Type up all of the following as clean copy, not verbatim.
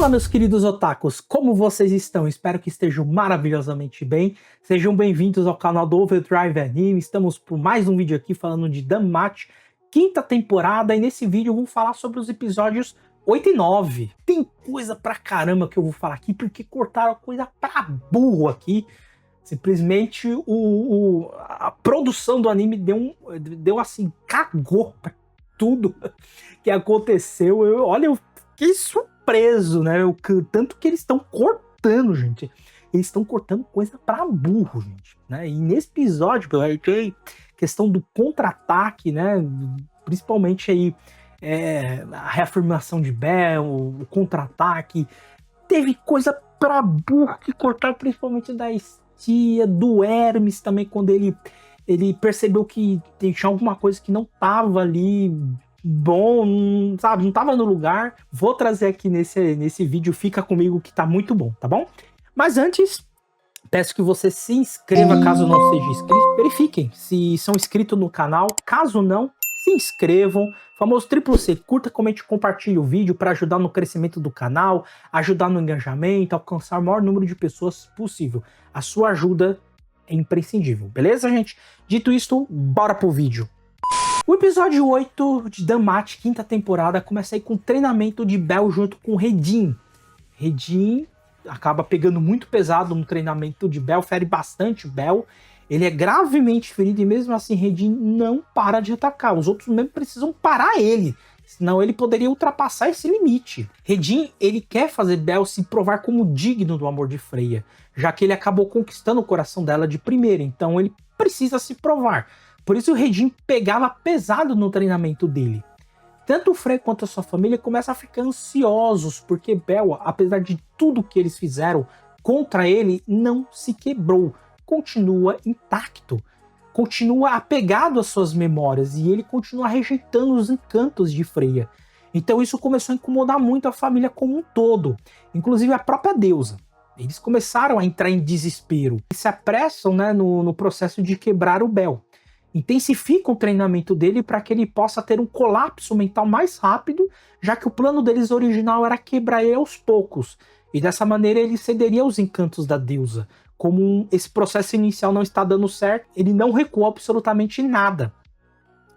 Fala, meus queridos otakus, como vocês estão? Espero que estejam maravilhosamente bem. Sejam bem-vindos ao canal do Overdrive Anime. Estamos por mais um vídeo aqui falando de Danmachi, quinta temporada, e nesse vídeo eu vou falar sobre os episódios 8 e 9. Tem coisa pra caramba que eu vou falar aqui, porque cortaram coisa pra burro aqui. Simplesmente a produção do anime deu assim, cagou pra tudo que aconteceu. Eu fiquei surpreso, né? Tanto que eles estão cortando, gente. Eles estão cortando coisa pra burro, gente. Né? E nesse episódio, tem questão do contra-ataque, né? Principalmente aí a reafirmação de Bell, o contra-ataque. Teve coisa pra burro que cortaram, principalmente da Estia, do Hermes também, quando ele percebeu que tinha alguma coisa que não tava ali bom, sabe, não tava no lugar. Vou trazer aqui nesse vídeo, fica comigo que tá muito bom, tá bom? Mas antes, peço que você se inscreva caso não seja inscrito. Verifiquem se são inscritos no canal. Caso não, se inscrevam. Famoso triplo C, curta, comente e compartilhe o vídeo para ajudar no crescimento do canal, ajudar no engajamento, alcançar o maior número de pessoas possível. A sua ajuda é imprescindível, beleza, gente? Dito isto, bora pro vídeo. O episódio 8 de Danmachi, quinta temporada, começa aí com o treinamento de Bell junto com Redin. Redin acaba pegando muito pesado no treinamento de Bell, fere bastante Bell. Ele é gravemente ferido e mesmo assim Redin não para de atacar. Os outros mesmo precisam parar ele, senão ele poderia ultrapassar esse limite. Redin, ele quer fazer Bell se provar como digno do amor de Freya, já que ele acabou conquistando o coração dela de primeira, então ele precisa se provar. Por isso o Redin pegava pesado no treinamento dele. Tanto o Freya quanto a sua família começam a ficar ansiosos, porque Bell, apesar de tudo que eles fizeram contra ele, não se quebrou. Continua intacto, continua apegado às suas memórias e ele continua rejeitando os encantos de Freya. Então isso começou a incomodar muito a família como um todo, inclusive a própria deusa. Eles começaram a entrar em desespero e se apressam, né, no processo de quebrar o Bell. Intensificam o treinamento dele para que ele possa ter um colapso mental mais rápido, já que o plano deles original era quebrar ele aos poucos, e dessa maneira ele cederia aos encantos da deusa. Como esse processo inicial não está dando certo, ele não recua absolutamente nada.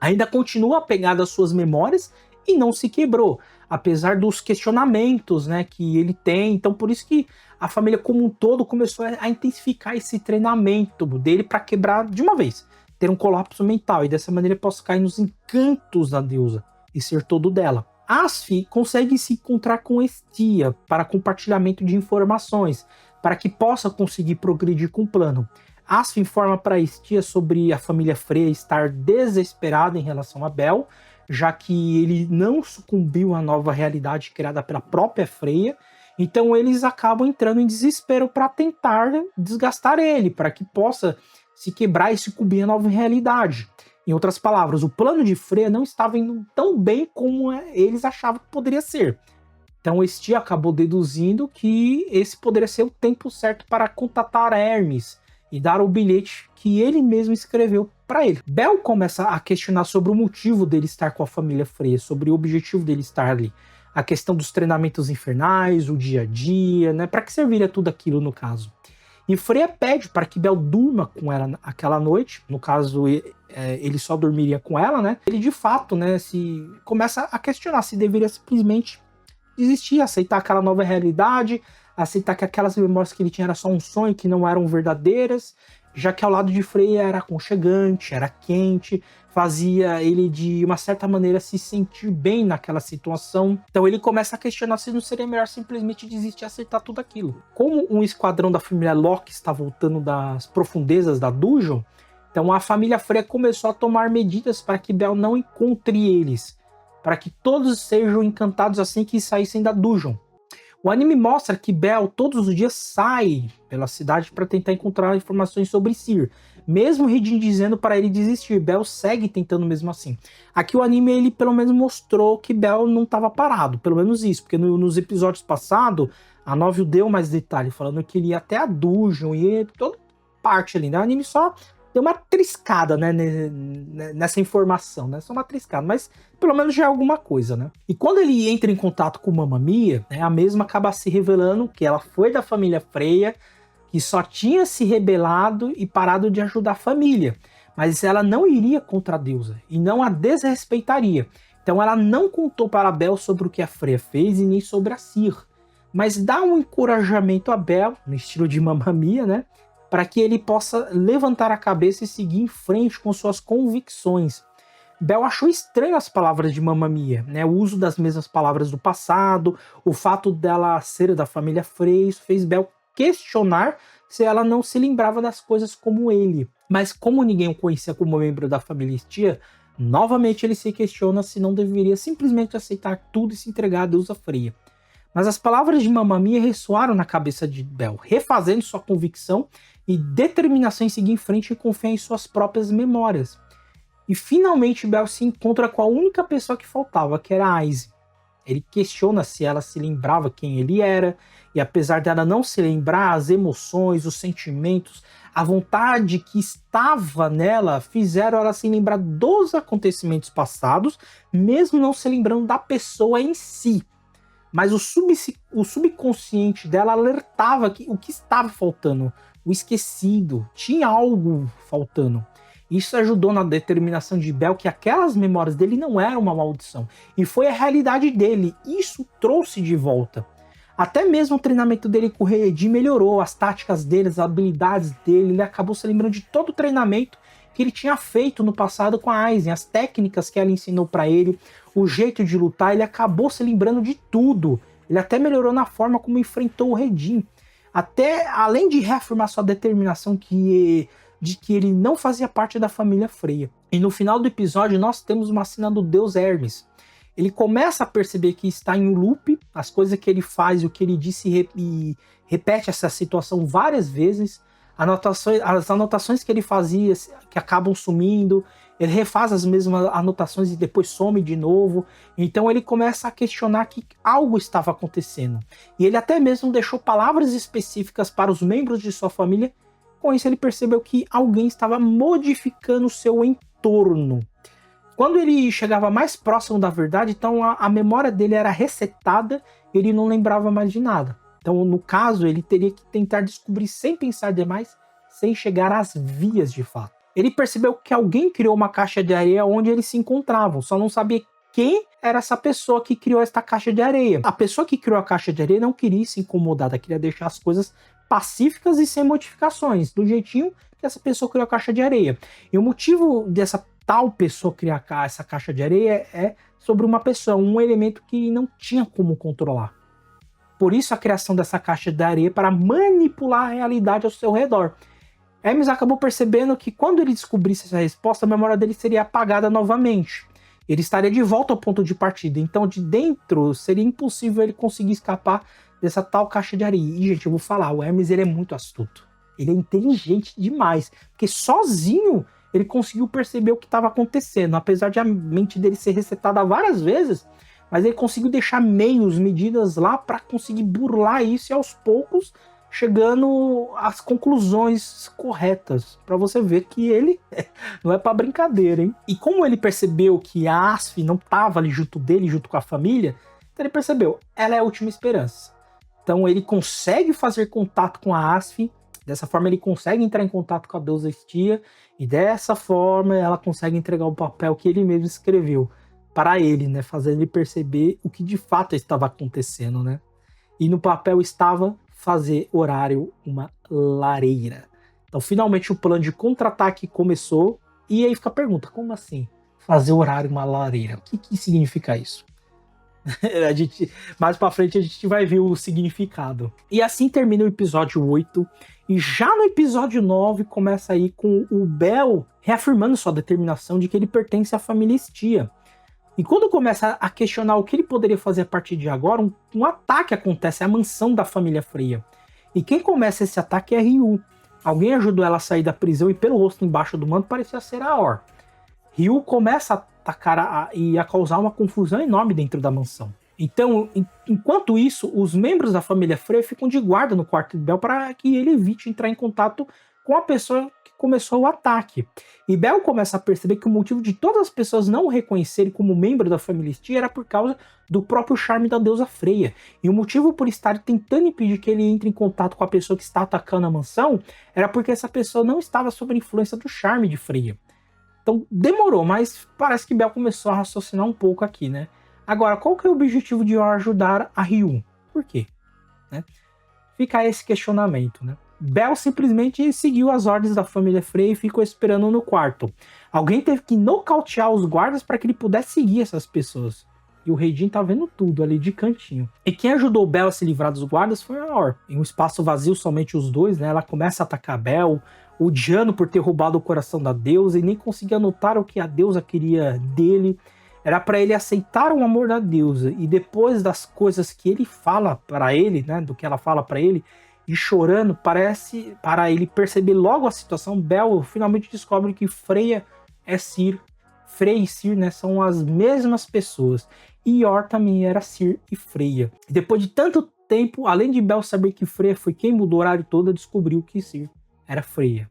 Ainda continua apegado às suas memórias e não se quebrou, apesar dos questionamentos, né, que ele tem. Então por isso que a família como um todo começou a intensificar esse treinamento dele para quebrar de uma vez, ter um colapso mental, e dessa maneira ele possa cair nos encantos da deusa e ser todo dela. Asfi consegue se encontrar com Estia para compartilhamento de informações, para que possa conseguir progredir com o plano. Asfi informa para Estia sobre a família Freya estar desesperada em relação a Bell, já que ele não sucumbiu à nova realidade criada pela própria Freya, então eles acabam entrando em desespero para tentar desgastar ele, para que possa se quebrar e sucumbir à nova realidade. Em outras palavras, o plano de Freya não estava indo tão bem como eles achavam que poderia ser. Então Estia acabou deduzindo que esse poderia ser o tempo certo para contatar Hermes e dar o bilhete que ele mesmo escreveu para ele. Bell começa a questionar sobre o motivo dele estar com a família Freya, sobre o objetivo dele estar ali. A questão dos treinamentos infernais, o dia a dia, né? Para que serviria tudo aquilo no caso? E Freya pede para que Bell durma com ela aquela noite. No caso, ele só dormiria com ela, né? Ele de fato, né, começa a questionar se deveria simplesmente desistir, aceitar aquela nova realidade, aceitar que aquelas memórias que ele tinha era só um sonho, que não eram verdadeiras, já que ao lado de Freya era aconchegante, era quente, fazia ele de uma certa maneira se sentir bem naquela situação. Então ele começa a questionar se não seria melhor simplesmente desistir e aceitar tudo aquilo. Como um esquadrão da família Locke está voltando das profundezas da dungeon, então a família Freya começou a tomar medidas para que Bell não encontre eles, para que todos sejam encantados assim que saíssem da dungeon. O anime mostra que Bell todos os dias sai pela cidade para tentar encontrar informações sobre Cir. Mesmo Redin dizendo para ele desistir, Bell segue tentando mesmo assim. Aqui o anime ele pelo menos mostrou que Bell não estava parado, pelo menos isso, porque nos episódios passados a Novio deu mais detalhe, falando que ele ia até a dungeon e toda parte ali, né? O anime só deu uma triscada, né, nessa informação, né? Só uma triscada, mas pelo menos já é alguma coisa, né? E quando ele entra em contato com Mamma Mia, né, a mesma acaba se revelando que ela foi da família Freya, que só tinha se rebelado e parado de ajudar a família. Mas ela não iria contra a deusa e não a desrespeitaria. Então ela não contou para Bel sobre o que a Freya fez e nem sobre a Cir. Mas dá um encorajamento a Bel, no estilo de Mamma Mia, né? Para que ele possa levantar a cabeça e seguir em frente com suas convicções. Bel achou estranho as palavras de Mamma Mia, né? O uso das mesmas palavras do passado, o fato dela ser da família Frey, isso fez Bel questionar se ela não se lembrava das coisas como ele. Mas como ninguém o conhecia como membro da família Styr, novamente ele se questiona se não deveria simplesmente aceitar tudo e se entregar à deusa Freya. Mas as palavras de Mamma Mia ressoaram na cabeça de Bel, refazendo sua convicção e determinação em seguir em frente e confiar em suas próprias memórias. E finalmente Bel se encontra com a única pessoa que faltava, que era Aize. Ele questiona se ela se lembrava quem ele era, e apesar dela não se lembrar, as emoções, os sentimentos, a vontade que estava nela fizeram ela se lembrar dos acontecimentos passados, mesmo não se lembrando da pessoa em si. Mas o subconsciente dela alertava que o que estava faltando, o esquecido, tinha algo faltando. Isso ajudou na determinação de Bel que aquelas memórias dele não eram uma maldição, e foi a realidade dele. Isso trouxe de volta. Até mesmo o treinamento dele com o Rei Edi melhorou, as táticas dele, as habilidades dele, ele acabou se lembrando de todo o treinamento que ele tinha feito no passado com a Aizen, as técnicas que ela ensinou para ele, o jeito de lutar, ele acabou se lembrando de tudo. Ele até melhorou na forma como enfrentou o Redin. Até, além de reafirmar sua determinação de que ele não fazia parte da família Freya. E no final do episódio nós temos uma cena do deus Hermes. Ele começa a perceber que está em um loop, as coisas que ele faz e o que ele disse e repete essa situação várias vezes. As anotações que ele fazia que acabam sumindo, ele refaz as mesmas anotações e depois some de novo. Então ele começa a questionar que algo estava acontecendo. E ele até mesmo deixou palavras específicas para os membros de sua família. Com isso ele percebeu que alguém estava modificando o seu entorno. Quando ele chegava mais próximo da verdade, então a memória dele era resetada e ele não lembrava mais de nada. Então, no caso, ele teria que tentar descobrir sem pensar demais, sem chegar às vias de fato. Ele percebeu que alguém criou uma caixa de areia onde eles se encontravam, só não sabia quem era essa pessoa que criou esta caixa de areia. A pessoa que criou a caixa de areia não queria se incomodar, queria deixar as coisas pacíficas e sem modificações, do jeitinho que essa pessoa criou a caixa de areia. E o motivo dessa tal pessoa criar essa caixa de areia é sobre uma pessoa, um elemento que não tinha como controlar. Por isso a criação dessa caixa de areia para manipular a realidade ao seu redor. Hermes acabou percebendo que quando ele descobrisse essa resposta, a memória dele seria apagada novamente. Ele estaria de volta ao ponto de partida. Então de dentro seria impossível ele conseguir escapar dessa tal caixa de areia. E gente, eu vou falar, o Hermes ele é muito astuto. Ele é inteligente demais. Porque sozinho ele conseguiu perceber o que estava acontecendo. Apesar de a mente dele ser resetada várias vezes, mas ele conseguiu deixar meios, medidas lá para conseguir burlar isso e aos poucos chegando às conclusões corretas. Para você ver que ele não é para brincadeira, hein? E como ele percebeu que a Asf não estava ali junto dele, junto com a família, então ele percebeu, ela é a última esperança. Então ele consegue fazer contato com a Asf, dessa forma ele consegue entrar em contato com a deusa Styr, e dessa forma ela consegue entregar o papel que ele mesmo escreveu para ele, né, fazendo ele perceber o que de fato estava acontecendo, né? E no papel estava fazer horário uma lareira. Então finalmente o plano de contra-ataque começou, e aí fica a pergunta, como assim? Fazer horário uma lareira? O que significa isso? Mais pra frente a gente vai ver o significado. E assim termina o episódio 8. E já no episódio 9 começa aí com o Bel reafirmando sua determinação de que ele pertence à família Styr. E quando começa a questionar o que ele poderia fazer a partir de agora, um ataque acontece à mansão da família Freya. E quem começa esse ataque é Ryu. Alguém ajudou ela a sair da prisão e pelo rosto embaixo do manto parecia ser a Or. Ryu começa a atacar e a causar uma confusão enorme dentro da mansão. Então, enquanto isso, os membros da família Freya ficam de guarda no quarto de Bel para que ele evite entrar em contato com a pessoa que começou o ataque. E Bel começa a perceber que o motivo de todas as pessoas não o reconhecerem como membro da família Styr era por causa do próprio charme da deusa Freya. E o motivo por estar tentando impedir que ele entre em contato com a pessoa que está atacando a mansão era porque essa pessoa não estava sob a influência do charme de Freya. Então demorou, mas parece que Bel começou a raciocinar um pouco aqui, né? Agora, qual que é o objetivo de Or ajudar a Ryûn? Por quê? Né? Fica esse questionamento, né? Bel simplesmente seguiu as ordens da família Frey e ficou esperando no quarto. Alguém teve que nocautear os guardas para que ele pudesse seguir essas pessoas. E o Rei Jin tá vendo tudo ali de cantinho. E quem ajudou Bel a se livrar dos guardas foi a Or. Em um espaço vazio, somente os dois, né? Ela começa a atacar Bel, odiando por ter roubado o coração da deusa e nem conseguia notar o que a deusa queria dele. Era para ele aceitar o amor da deusa. E depois das coisas que ele fala para ele, né? Do que ela fala para ele, e chorando, parece para ele perceber logo a situação, Bel finalmente descobre que Freya é Cyr. Freya e Cyr, né, são as mesmas pessoas. E Or também era Cyr e Freya. E depois de tanto tempo, além de Bel saber que Freya foi quem mudou o horário todo, descobriu que Cyr era Freya.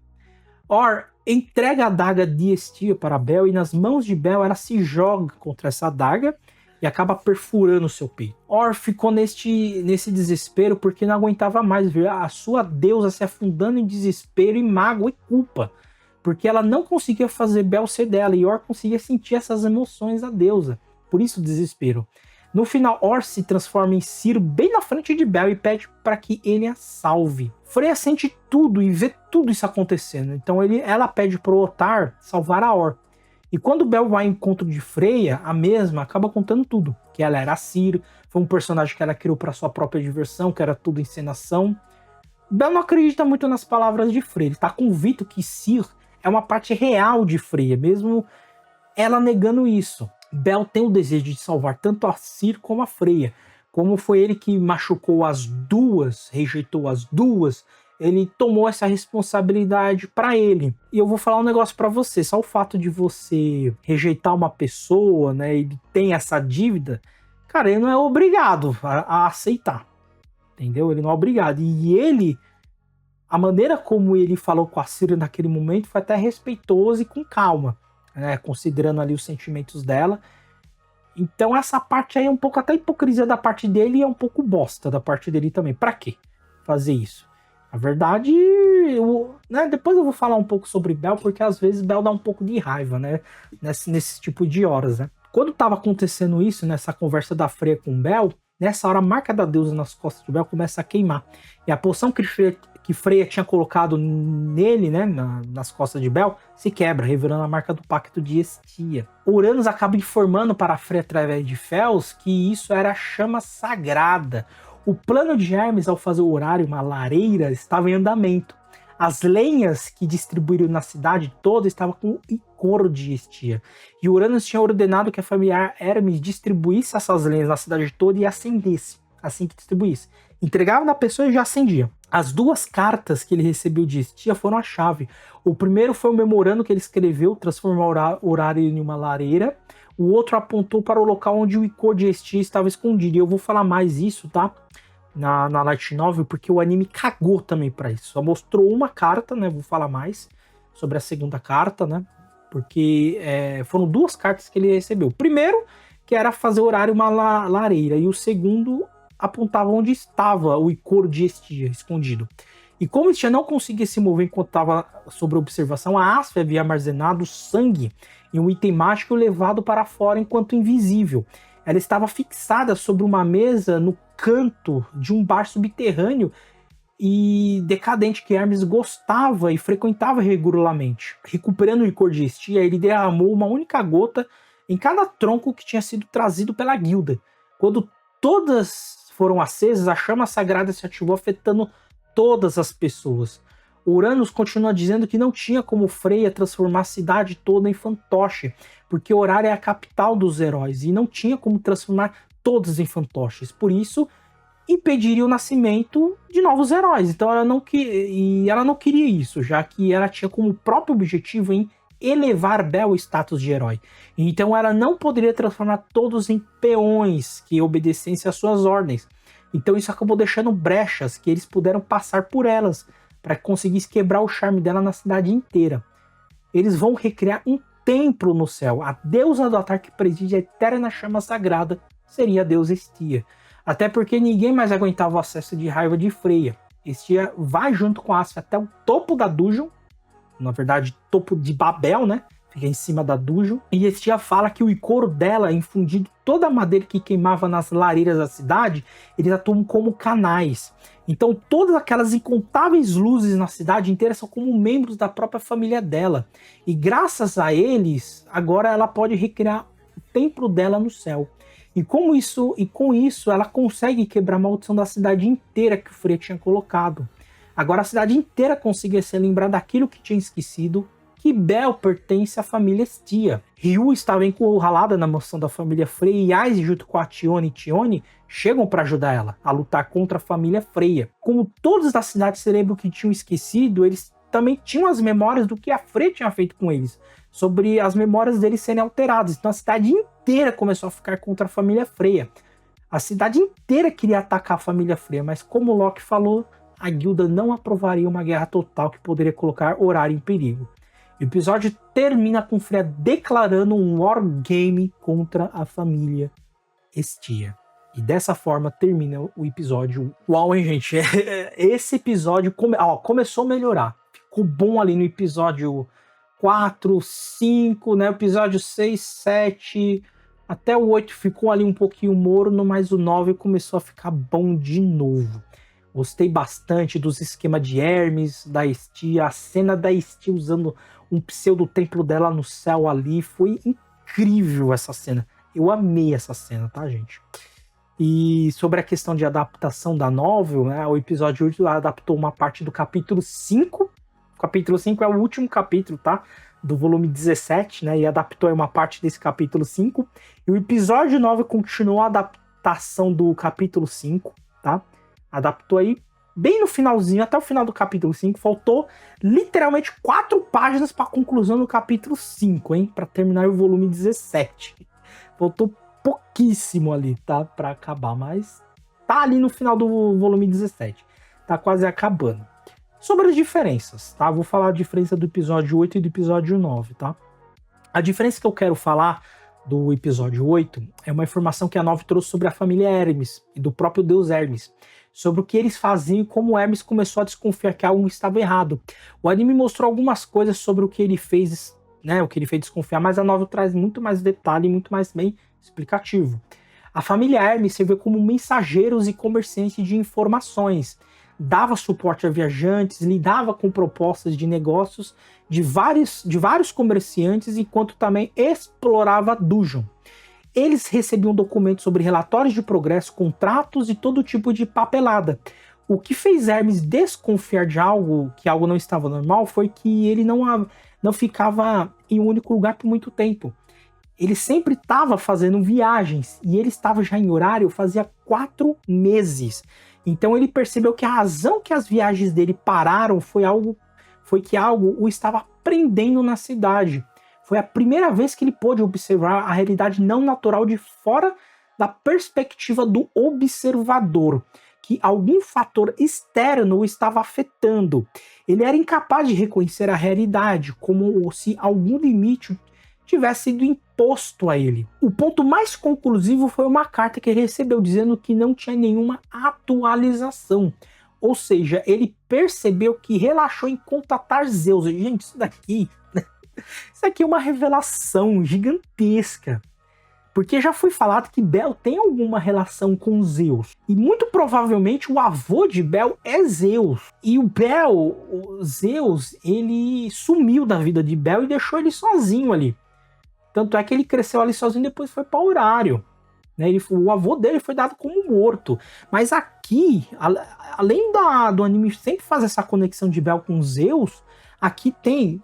Or entrega a adaga de Styr para Bel e nas mãos de Bel ela se joga contra essa adaga e acaba perfurando o seu peito. Or ficou nesse desespero porque não aguentava mais ver a sua deusa se afundando em desespero e mágoa e culpa. Porque ela não conseguia fazer Bel ser dela e Or conseguia sentir essas emoções da deusa. Por isso o desespero. No final, Or se transforma em Cyr bem na frente de Bel e pede para que ele a salve. Freya sente tudo e vê tudo isso acontecendo. Então ela pede para o Ottar salvar a Or. E quando Bel vai ao encontro de Freya, a mesma acaba contando tudo. Que ela era Cyr, foi um personagem que ela criou para sua própria diversão, que era tudo encenação. Bel não acredita muito nas palavras de Freya. Ele está convicto que Cyr é uma parte real de Freya, mesmo ela negando isso. Bel tem o desejo de salvar tanto a Cyr como a Freya. Como foi ele que machucou as duas, rejeitou as duas, ele tomou essa responsabilidade para ele. E eu vou falar um negócio para você, só o fato de você rejeitar uma pessoa, né, ele tem essa dívida, cara, ele não é obrigado a aceitar, entendeu? Ele não é obrigado. E ele, a maneira como ele falou com a Cyr naquele momento foi até respeitoso e com calma, né, considerando ali os sentimentos dela. Então essa parte aí é um pouco até hipocrisia da parte dele e é um pouco bosta da parte dele também. Pra quê fazer isso? Na verdade, né, depois eu vou falar um pouco sobre Bel, porque às vezes Bel dá um pouco de raiva, né, nesse tipo de horas, né. Quando tava acontecendo isso, nessa conversa da Freya com Bel, nessa hora a marca da deusa nas costas de Bel começa a queimar. E a poção que Freya tinha colocado nele, né, nas costas de Bel, se quebra, revelando a marca do pacto de Estia. Uranus acaba informando para Freya através de Fels que isso era a chama sagrada. O plano de Hermes ao fazer o horário, uma lareira, estava em andamento. As lenhas que distribuíram na cidade toda estavam com o icoro de Estia. E Uranus tinha ordenado que a família Hermes distribuísse essas lenhas na cidade toda e acendesse, assim que distribuísse. Entregava na pessoa e já acendia. As duas cartas que ele recebeu de Estia foram a chave. O primeiro foi o memorando que ele escreveu, transformar o horário em uma lareira. O outro apontou para o local onde o icor de Estia estava escondido. E eu vou falar mais isso, tá? Na Light Novel, porque o anime cagou também para isso. Só mostrou uma carta, né? Vou falar mais sobre a segunda carta, né? Porque foram duas cartas que ele recebeu. O primeiro, que era fazer o horário uma lareira. E o segundo apontava onde estava o icor de Estia escondido. E como Estia não conseguia se mover enquanto estava sob observação, a Asf havia armazenado sangue em um item mágico levado para fora enquanto invisível. Ela estava fixada sobre uma mesa no canto de um bar subterrâneo e decadente que Hermes gostava e frequentava regularmente. Recuperando o licor de Estia, ele derramou uma única gota em cada tronco que tinha sido trazido pela guilda. Quando todas foram acesas, a chama sagrada se ativou, afetando todas as pessoas. Uranus continua dizendo que não tinha como Freya transformar a cidade toda em fantoche, porque Horário é a capital dos heróis, e não tinha como transformar todos em fantoches. Por isso, impediria o nascimento de novos heróis. Então ela não queria isso, já que ela tinha como próprio objetivo em elevar Bel ao status de herói. Então ela não poderia transformar todos em peões que obedecessem às suas ordens. Então isso acabou deixando brechas que eles puderam passar por elas para que conseguisse quebrar o charme dela na cidade inteira. Eles vão recriar um templo no céu. A deusa do ataque que preside a eterna chama sagrada seria a deusa Estia. Até porque ninguém mais aguentava o acesso de raiva de Freya. Estia vai junto com Asf até o topo da dungeon, na verdade, topo de Babel, né? Fica em cima da dungeon. E Estia fala que o icoro dela, infundido toda a madeira que queimava nas lareiras da cidade, eles atuam como canais. Então todas aquelas incontáveis luzes na cidade inteira são como membros da própria família dela. E graças a eles, agora ela pode recriar o templo dela no céu. E com isso ela consegue quebrar a maldição da cidade inteira que o Freya tinha colocado. Agora a cidade inteira conseguia se lembrar daquilo que tinha esquecido, que Bel pertence à família Estia. Ryu estava encurralada na mansão da família Freya e Aiz, junto com a Tione e Tione, chegam para ajudar ela a lutar contra a família Freya. Como todos da cidade se lembram que tinham esquecido, eles também tinham as memórias do que a Freya tinha feito com eles, sobre as memórias deles serem alteradas. Então a cidade inteira começou a ficar contra a família Freya. A cidade inteira queria atacar a família Freya, mas como Loki falou, a guilda não aprovaria uma guerra total que poderia colocar Horário em perigo. O episódio termina com Freya declarando um wargame contra a família Estia. E dessa forma termina o episódio. Uau, hein, gente? Esse episódio começou a melhorar. Ficou bom ali no episódio 4, 5, né? Episódio 6, 7, até o 8 ficou ali um pouquinho morno, mas o 9 começou a ficar bom de novo. Gostei bastante dos esquemas de Hermes, da Estia, a cena da Estia usando um pseudo templo dela no céu ali, foi incrível essa cena. Eu amei essa cena, tá, gente? E sobre a questão de adaptação da novel, né, o episódio 8 adaptou uma parte do capítulo 5. O capítulo 5 é o último capítulo, tá? Do volume 17, né? E adaptou uma parte desse capítulo 5. E o episódio 9 continuou a adaptação do capítulo 5, tá? Adaptou aí bem no finalzinho, até o final do capítulo 5. Faltou literalmente 4 páginas para a conclusão do capítulo 5, hein? Para terminar o volume 17. Faltou pouquíssimo ali, tá? Para acabar, mas tá ali no final do volume 17. Tá quase acabando. Sobre as diferenças, tá? Vou falar a diferença do episódio 8 e do episódio 9, tá? A diferença que eu quero falar do episódio 8 é uma informação que a 9 trouxe sobre a família Hermes e do próprio deus Hermes, sobre o que eles faziam e como Hermes começou a desconfiar que algo estava errado. O anime mostrou algumas coisas sobre o que ele fez, né, o que ele fez desconfiar, mas a novel traz muito mais detalhe e muito mais bem explicativo. A família Hermes serviu como mensageiros e comerciantes de informações, dava suporte a viajantes, lidava com propostas de negócios de vários comerciantes, enquanto também explorava a dungeon. Eles recebiam documentos sobre relatórios de progresso, contratos e todo tipo de papelada. O que fez Hermes desconfiar de que algo não estava normal, foi que ele não ficava em um único lugar por muito tempo. Ele sempre estava fazendo viagens, e ele estava já em horário fazia 4 meses. Então ele percebeu que a razão que as viagens dele pararam foi que algo o estava prendendo na cidade. Foi a primeira vez que ele pôde observar a realidade não natural de fora da perspectiva do observador, que algum fator externo o estava afetando. Ele era incapaz de reconhecer a realidade, como se algum limite tivesse sido imposto a ele. O ponto mais conclusivo foi uma carta que ele recebeu dizendo que não tinha nenhuma atualização. Ou seja, ele percebeu que relaxou em contatar Zeus. Gente, isso daqui é uma revelação gigantesca. Porque já foi falado que Bel tem alguma relação com Zeus. E muito provavelmente o avô de Bel é Zeus. E o Zeus, ele sumiu da vida de Bel e deixou ele sozinho ali. Tanto é que ele cresceu ali sozinho e depois foi para Horário. Né? O avô dele foi dado como morto. Mas aqui, além do anime sempre fazer essa conexão de Bel com Zeus, aqui tem...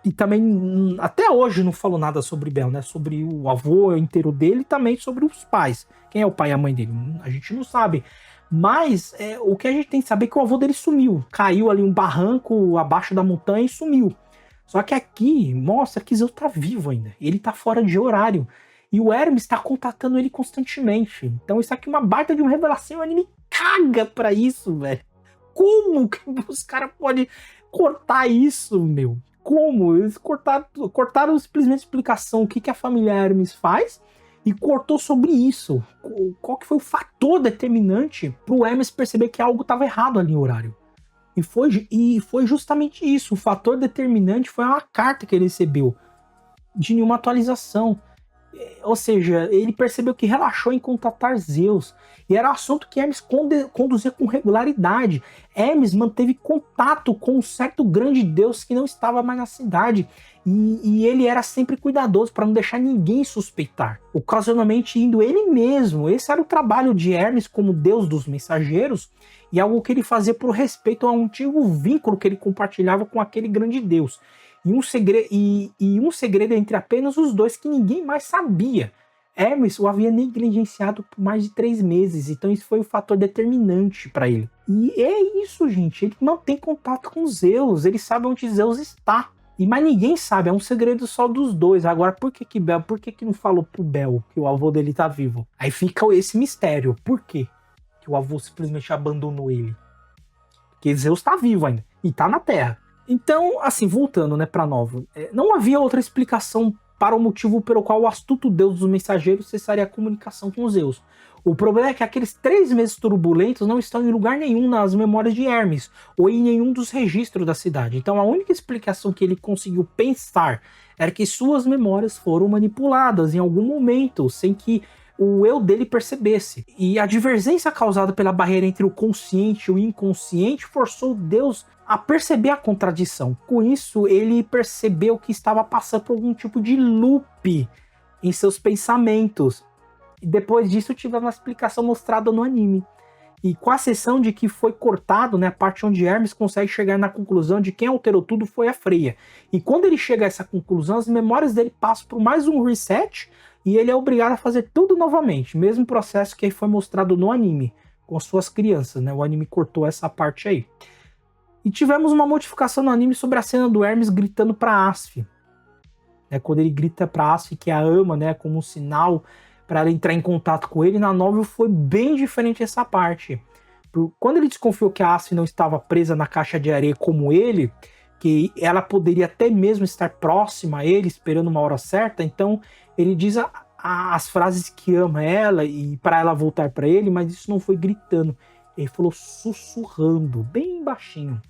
E também, até hoje não falou nada sobre Bel, né? Sobre o avô inteiro dele e também sobre os pais. Quem é o pai e a mãe dele? A gente não sabe. Mas o que a gente tem que saber é que o avô dele sumiu. Caiu ali um barranco abaixo da montanha e sumiu. Só que aqui mostra que Zeus tá vivo ainda. Ele tá fora de horário. E o Hermes tá contatando ele constantemente. Então isso aqui é uma baita de uma revelação. O anime caga pra isso, velho. como que os caras podem cortar isso, meu? Como? Eles cortaram simplesmente a explicação, o que a família Hermes faz, e cortou sobre isso. Qual que foi o fator determinante pro Hermes perceber que algo estava errado ali no horário? E foi justamente isso. O fator determinante foi uma carta que ele recebeu de nenhuma atualização. Ou seja, ele percebeu que relaxou em contatar Zeus. E era um assunto que Hermes conduzia com regularidade. Hermes manteve contato com um certo grande deus que não estava mais na cidade. E ele era sempre cuidadoso para não deixar ninguém suspeitar. Ocasionalmente indo ele mesmo. Esse era o trabalho de Hermes como deus dos mensageiros. E algo que ele fazia por respeito a um antigo vínculo que ele compartilhava com aquele grande deus. E um segredo entre apenas os dois que ninguém mais sabia. Hermes o havia negligenciado por mais de 3 meses, então isso foi o fator determinante para ele. E é isso, gente, ele mantém contato com Zeus, ele sabe onde Zeus está. E mais ninguém sabe, é um segredo só dos dois. Agora, por que não falou pro Bel que o avô dele tá vivo? Aí fica esse mistério, por quê? Que o avô simplesmente abandonou ele? Porque Zeus tá vivo ainda, e tá na Terra. Então, assim, voltando, né, pra Nova, não havia outra explicação para o motivo pelo qual o astuto deus dos mensageiros cessaria a comunicação com Zeus. O problema é que aqueles 3 meses turbulentos não estão em lugar nenhum nas memórias de Hermes, ou em nenhum dos registros da cidade. Então a única explicação que ele conseguiu pensar era que suas memórias foram manipuladas em algum momento, sem que o eu dele percebesse. E a divergência causada pela barreira entre o consciente e o inconsciente forçou Deus a perceber a contradição. Com isso, ele percebeu que estava passando por algum tipo de loop em seus pensamentos. E depois disso, tivemos uma explicação mostrada no anime. E com a exceção de que foi cortado, né, a parte onde Hermes consegue chegar na conclusão de quem alterou tudo foi a Freia. E quando ele chega a essa conclusão, as memórias dele passam por mais um reset e ele é obrigado a fazer tudo novamente. Mesmo processo que foi mostrado no anime, com suas crianças, né? O anime cortou essa parte aí. E tivemos uma modificação no anime sobre a cena do Hermes gritando para Asf. Quando ele grita para Asf que a ama, né, como um sinal para ela entrar em contato com ele, na novel foi bem diferente essa parte. Quando ele desconfiou que a Asf não estava presa na caixa de areia como ele, que ela poderia até mesmo estar próxima a ele, esperando uma hora certa, então ele diz as frases que ama ela e para ela voltar para ele, mas isso não foi gritando. Ele falou sussurrando, bem baixinho.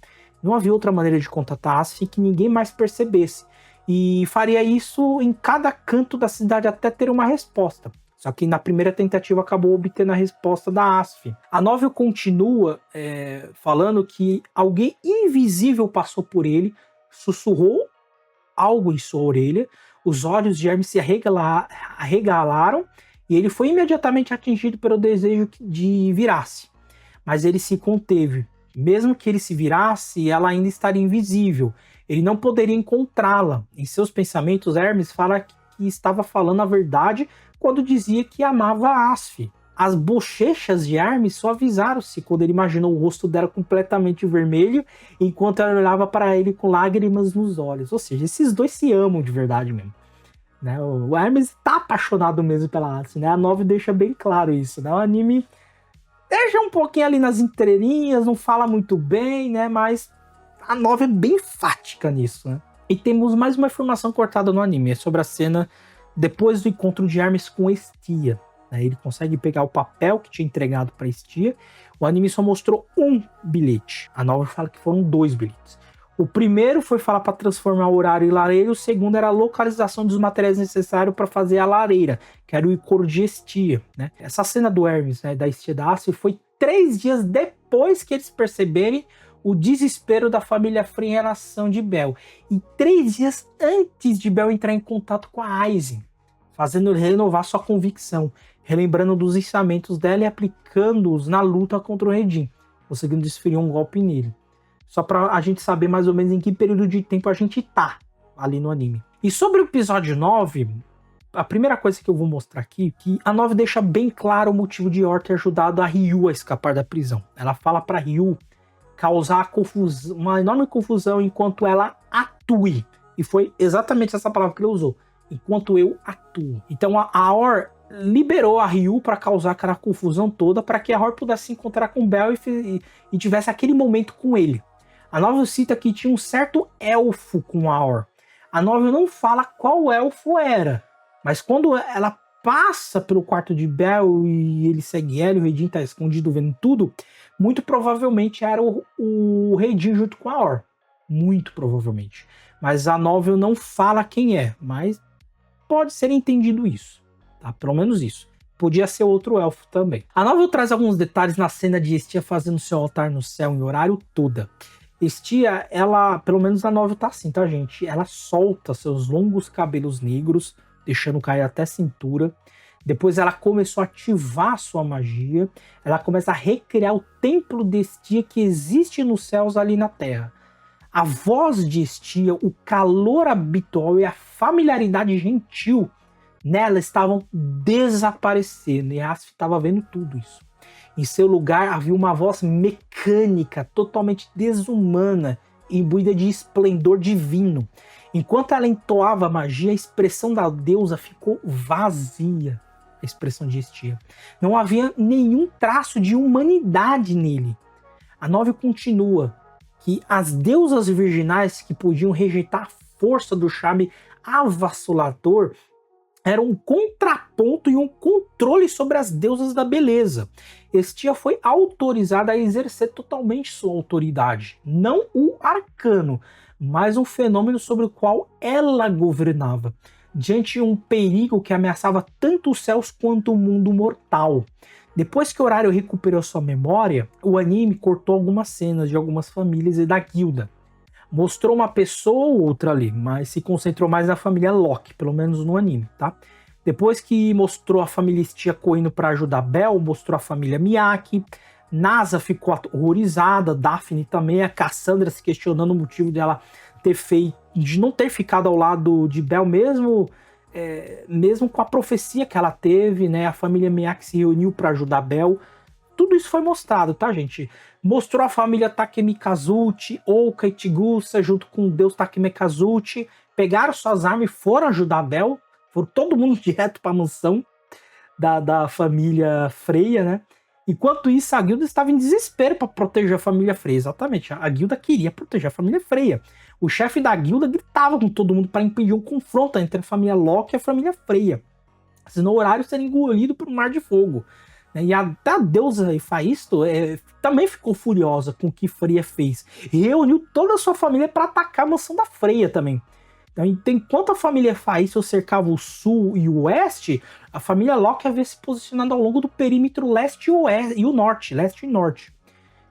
Não havia outra maneira de contatar a Asf que ninguém mais percebesse. E faria isso em cada canto da cidade até ter uma resposta. Só que na primeira tentativa acabou obtendo a resposta da Asf. A novel continua falando que alguém invisível passou por ele, sussurrou algo em sua orelha, os olhos de Hermes se arregalaram e ele foi imediatamente atingido pelo desejo de virar-se. Mas ele se conteve. Mesmo que ele se virasse, ela ainda estaria invisível. Ele não poderia encontrá-la. Em seus pensamentos, Hermes fala que estava falando a verdade quando dizia que amava a Asf. As bochechas de Hermes suavizaram-se quando ele imaginou o rosto dela completamente vermelho, enquanto ela olhava para ele com lágrimas nos olhos. Ou seja, esses dois se amam de verdade mesmo. Né? O Hermes está apaixonado mesmo pela Asf. Né? A novel deixa bem claro isso. Né? O anime deixa um pouquinho ali nas entrelinhas, não fala muito bem, né? Mas a novel é bem enfática nisso, né? E temos mais uma informação cortada no anime, é sobre a cena depois do encontro de Hermes com Estia. Né? Ele consegue pegar o papel que tinha entregado para Estia. O anime só mostrou um bilhete. A novel fala que foram 2 bilhetes. O primeiro foi falar para transformar o horário em lareira, o segundo era a localização dos materiais necessários para fazer a lareira, que era o couro de Estia. Né? Essa cena do Hermes, né, da Estia da Asf, foi 3 dias depois que eles perceberem o desespero da família Frey em relação de Bel. E 3 dias antes de Bel entrar em contato com a Aizen, fazendo ele renovar sua convicção, relembrando dos ensinamentos dela e aplicando-os na luta contra o Redin, conseguindo desferir um golpe nele. Só pra a gente saber mais ou menos em que período de tempo a gente tá ali no anime. E sobre o episódio 9, a primeira coisa que eu vou mostrar aqui, que a 9 deixa bem claro o motivo de Yor ter ajudado a Ryu a escapar da prisão. Ela fala pra Ryu causar uma enorme confusão enquanto ela atue. E foi exatamente essa palavra que ele usou. Enquanto eu atuo. Então a Yor liberou a Ryu para causar aquela confusão toda, para que a Rory pudesse se encontrar com o Bell e tivesse aquele momento com ele. A novel cita que tinha um certo elfo com a Rory. A novel não fala qual elfo era, mas quando ela passa pelo quarto de Bell e ele segue ela, e o Redin tá escondido vendo tudo, muito provavelmente era o Redin junto com a Rory. Muito provavelmente. Mas a novel não fala quem é, mas pode ser entendido isso. Tá? Pelo menos isso. Podia ser outro elfo também. A novel traz alguns detalhes na cena de Estia fazendo seu altar no céu em horário toda. Estia, ela, pelo menos a novel tá assim, tá, gente? Ela solta seus longos cabelos negros, deixando cair até a cintura. Depois ela começou a ativar sua magia. Ela começa a recriar o templo de Estia que existe nos céus ali na Terra. A voz de Estia, o calor habitual e a familiaridade gentil nela estavam desaparecendo, e Asf estava vendo tudo isso. Em seu lugar havia uma voz mecânica, totalmente desumana, imbuída de esplendor divino. Enquanto ela entoava a magia, a expressão da deusa ficou vazia. A expressão de Estia. Não havia nenhum traço de humanidade nele. A novel continua que as deusas virginais que podiam rejeitar a força do charme avassalador era um contraponto e um controle sobre as deusas da beleza. Estia foi autorizada a exercer totalmente sua autoridade, não o arcano, mas um fenômeno sobre o qual ela governava, diante de um perigo que ameaçava tanto os céus quanto o mundo mortal. Depois que Horário recuperou sua memória, o anime cortou algumas cenas de algumas famílias e da guilda. Mostrou uma pessoa ou outra ali, mas se concentrou mais na família Locke, pelo menos no anime, tá? Depois que mostrou a família Estia correndo para ajudar Bell, mostrou a família Miyake, Nasa ficou horrorizada, Daphne também, a Cassandra se questionando o motivo dela de não ter ficado ao lado de Bell mesmo com a profecia que ela teve, né? A família Miyake se reuniu para ajudar Bell. Tudo isso foi mostrado, tá, gente? Mostrou a família Takemikazuchi, Oka e Chigusa, junto com o deus Takemikazuchi, pegaram suas armas e foram ajudar a Bell. Foram todo mundo direto para a mansão da família Freya, né? Enquanto isso, a guilda estava em desespero para proteger a família Freya. Exatamente, a guilda queria proteger a família Freya. O chefe da guilda gritava com todo mundo para impedir um confronto entre a família Locke e a família Freya. Senão o Horário seria engolido por um mar de fogo. E até a deusa Hephaísto também ficou furiosa com o que Freya fez. E reuniu toda a sua família para atacar a mansão da Freya também. Então, enquanto a família Hephaísto cercava o sul e o oeste, a família Locke havia se posicionado ao longo do perímetro leste e o norte, leste e norte.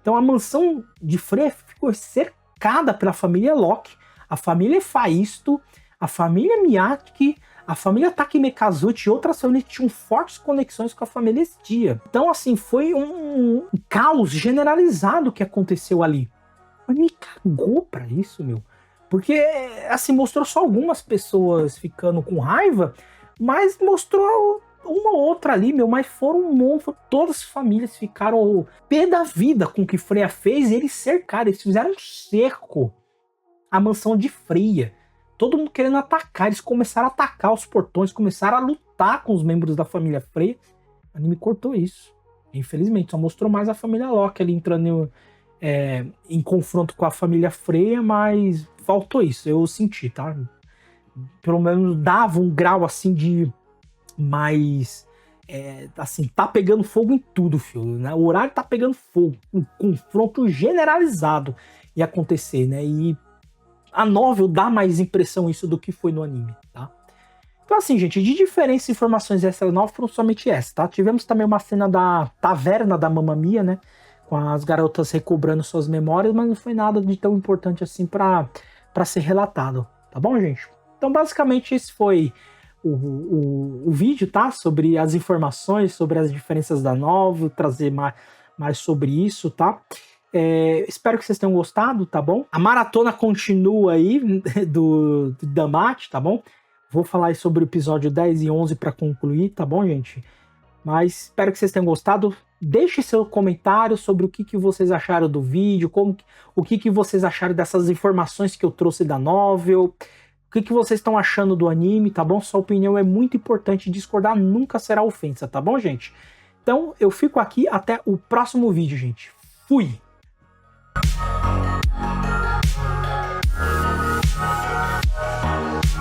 Então a mansão de Freya ficou cercada pela família Locke, a família Hephaísto, a família Miyake, a família Takemikazuchi e outras famílias que tinham fortes conexões com a família Estia. Então, assim, foi um caos generalizado que aconteceu ali. Mas me cagou pra isso, meu. Porque, assim, mostrou só algumas pessoas ficando com raiva, mas mostrou uma ou outra ali, meu, mas foram um monte, todas as famílias ficaram pé da vida com o que Freya fez, e eles cercaram, eles fizeram um cerco à mansão de Freya. Todo mundo querendo atacar, eles começaram a atacar os portões, começaram a lutar com os membros da família Freya. O anime cortou isso, infelizmente, só mostrou mais a família Locke ali entrando em confronto com a família Freya, mas faltou isso, eu senti, tá? Pelo menos dava um grau assim de mais assim, tá pegando fogo em tudo, filho, né? O Horário tá pegando fogo, um confronto generalizado ia acontecer, né? E a novel dá mais impressão isso do que foi no anime, tá? Então, assim, gente, de diferentes informações dessa novel foram somente essa, tá? Tivemos também uma cena da taverna da Mamma Mia, né? Com as garotas recobrando suas memórias, mas não foi nada de tão importante assim pra ser relatado, tá bom, gente? Então, basicamente, esse foi o vídeo, tá? Sobre as informações, sobre as diferenças da novel, trazer mais sobre isso, tá? Espero que vocês tenham gostado, tá bom? A maratona continua aí do DAMAT, tá bom? Vou falar aí sobre o episódio 10 e 11 para concluir, tá bom, gente? Mas espero que vocês tenham gostado. Deixe seu comentário sobre o que vocês acharam do vídeo, o que vocês acharam dessas informações que eu trouxe da novel. O que vocês estão achando do anime, tá bom? Sua opinião é muito importante, discordar nunca será ofensa, tá bom, gente? Então eu fico aqui até o próximo vídeo, gente. Fui!